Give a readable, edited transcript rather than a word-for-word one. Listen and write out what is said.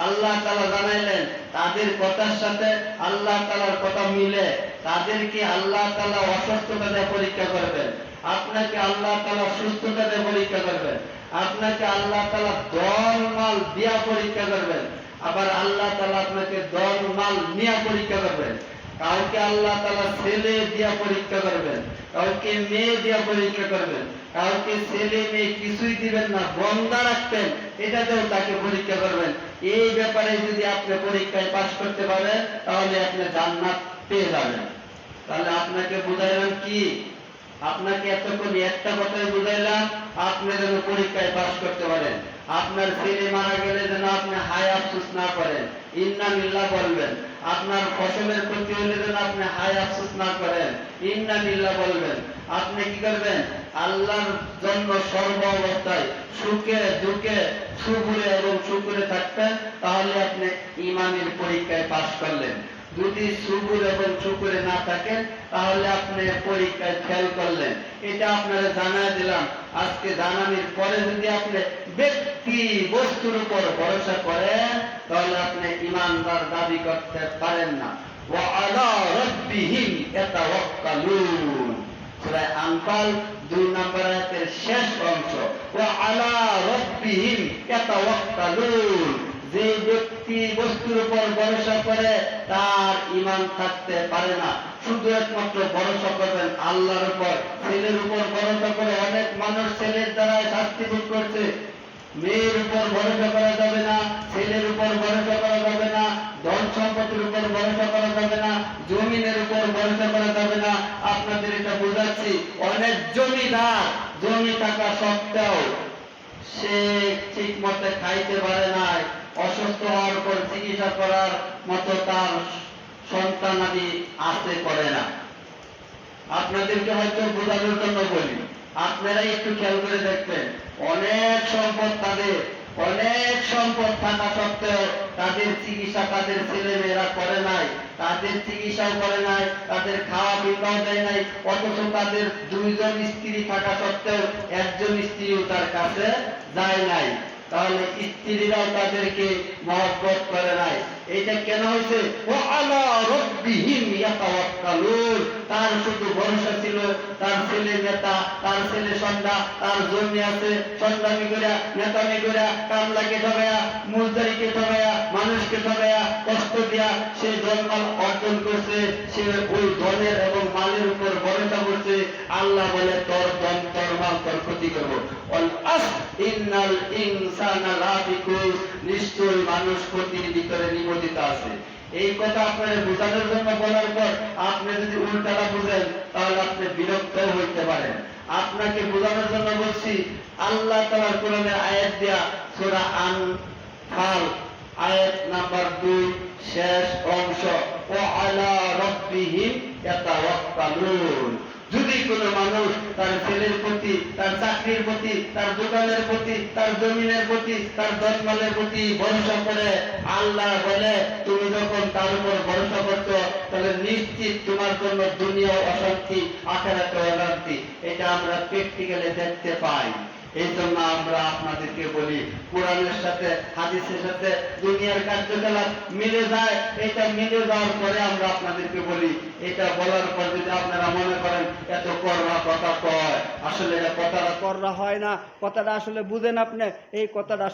আল্লাহ তাআলা জানাইলেন তাদের কথার সাথে আল্লাহ তাআলার কথা মিলে তাদেরকে আল্লাহ তাআলা অসুস্থতা দিয়ে পরীক্ষা করবেন, আপনাকে আল্লাহ তাআলা সুস্থতা দিয়ে পরীক্ষা করবেন, আপনাকে আল্লাহ তাআলা ধন মাল দিয়া পরীক্ষা করবেন, আবার আল্লাহ তাআলা আপনাকে ধন মাল নিয়ে পরীক্ষা করবেন। কাউকে আল্লাহ তাআলা ছেলে দিয়া পরীক্ষা করবেন, কাউকে মেয়ে দিয়া পরীক্ষা করবেন, কাউকে ছেলে মেয়ে কিছুই দিবেন না, বন্ধা রাখবেন, এটাতেও তাকে পরীক্ষা করবেন। এই ব্যাপারে যদি আপনি পরীক্ষায় পাশ করতে পারেন তাহলে আপনি জান্নাত পেয়ে যাবেন। তাহলে আপনাকে বুঝাইলাম কি, আপনাকে এতক্ষণ একটা কথাই বুঝাইলাম, আপনি যেন পরীক্ষায় পাশ করতে পারেন। আপনার ছেলে মারা গেলে যেন আপনি হায় আফসোস না করেন, ইন্না লিল্লাহ বলবেন। আপনার ফসলের ক্ষতি হলে যেন আপনি হায় আফসোস না করেন, ইন্না লিল্লাহ বলবেন। আপনি কি করবেন? আল্লাহর জন্য সর্ব অবস্থায় সুখে দুঃখে সুখে এবং শুকরে থাকবেন, তাহলে আপনি ঈমানের পরীক্ষায় পাশ করলেন। যদি সুবুর এবং শুকরে না থাকেন তাহলে আপনি পরীক্ষায় ফেল করলেন। এটা আপনারা জানাই দিলাম। আজকে জানানোর পরে যদি আপনি ব্যক্তি বস্তুর উপর ভরসা করেন তাহলে আপনি ঈমানদার দাবি করতে পারেন না। ওয়া আলা রাব্বিহিম ইয়াতাওয়াক্কালুন, সূরা আনফাল 2 নম্বর আয়াতের শেষ অংশ। ওয়া আলা রাব্বিহিম ইয়াতাওয়াক্কালুন, যে ব্যক্তি বস্তুর উপর ভরসা করে তার ঈমান থাকতে পারে না। শুধু একমাত্র ভরসা করবেন আল্লাহর উপর। ছেলের উপর ভরসা করে অনেক মানুষ ছেলের দ্বারা শাস্তি ভোগ করছে। মেয়ের উপর ভরসা করা যাবে না, ছেলের উপর ভরসা করা যাবে না, ধন সম্পত্তির উপর ভরসা করা যাবে না, জমিনের উপর ভরসা করা যাবে না। আপনাদের এটা বোঝাচ্ছি, অনেক জমিদার জমি থাকা সত্ত্বেও সে ঠিক মতো খাইতে পারে নাই, অসুস্থ হওয়ার পর চিকিৎসা করার মতো তার সন্তানাদি আসতে পারে না। আপনাদেরকে হয়তো বোঝানোর জন্য বলি, আপনারা একটু খেয়াল করে দেখবেন, অনেক সম্পদ তাদের, অনেক সম্পদ থাকা সত্ত্বেও তাদের চিকিৎসা তাদের ছেলে মেয়েরা করে নাই, তাদের চিকিৎসাও করে নাই, তাদের খাওয়া পিপাও দেয় নাই, অথচ তাদের 2 জন স্ত্রী থাকা সত্ত্বেও একজন স্ত্রীও তার কাছে যায় নাই। তাহলে স্ত্রীরাও তাদেরকে মহব্বত করে নাই। এটা কেন হয়েছে? ওয়া আলা রাব্বিহিম ইয়াতাওয়াক্কালুন, তার শুধু ভরসা ছিল তার ছেলে নেতা, তার ছেলে সন্ধ্যা, তার জমি আছে, সন্ধানি করে নেতামি করে কামলাকে ঠগায়া, মুজদারিকে ঠগায়া, মানুষকে ঠগায়া, কষ্ট দিয়া সে ধনমাল অর্জন করছে। সে ওই ধনের এবং মালের উপর ভরসা করছে। আল্লাহ বলে তোর ধন তোর মাল তোর ক্ষতি করবো। ইন্নাল ইনসানা লাফিকুর, নিশ্চয়ই মানুষ ক্ষতির ভিতরে নিবন্ধিত আছে। এই কথা আপনারা বোঝানোর জন্য বলার পর আপনি যদি উল্টাটা বুঝেন তাহলে আপনি বিরক্ত হইতে পারেন। আপনাকে বোঝানোর জন্য বলছি, আল্লাহ তাআলার কোরআনের আয়াত দিয়া সূরা আনফাল আয়াত নাম্বার 2 শেষ অংশ, ওয়া আলা রাব্বিহিম ইয়াতাওয়াক্কালুন। যদি কোনো মানুষ তার ছেলের প্রতি, তার চাকরির প্রতি, তার দোকানের প্রতি, তার জমিনের প্রতি, তার ধনমালের প্রতি ভরসা করে, আল্লাহ বলে তুমি যখন তার উপর ভরসা করছো তাহলে নিশ্চিত তোমার জন্য দুনিয়াও অশান্তি, আখিরাতেও অশান্তি। এটা আমরা প্র্যাকটিক্যালি দেখতে পাই। এই জন্য আমরা আপনাদেরকে বলি, কোরআনের সাথে হাদিসের সাথে দুনিয়ার কার্যকলাপ মিলে যায়। এটা মিলে যাওয়ার পরে আমরা আপনাদেরকে বলি। এটা বলার পর যদি আপনারা মনে করেন এত কররা কথা কয়, আসলে এটা কথাটা কররা হয় না, কথাটা আসলে বুঝেন আপনি, এই কথাটা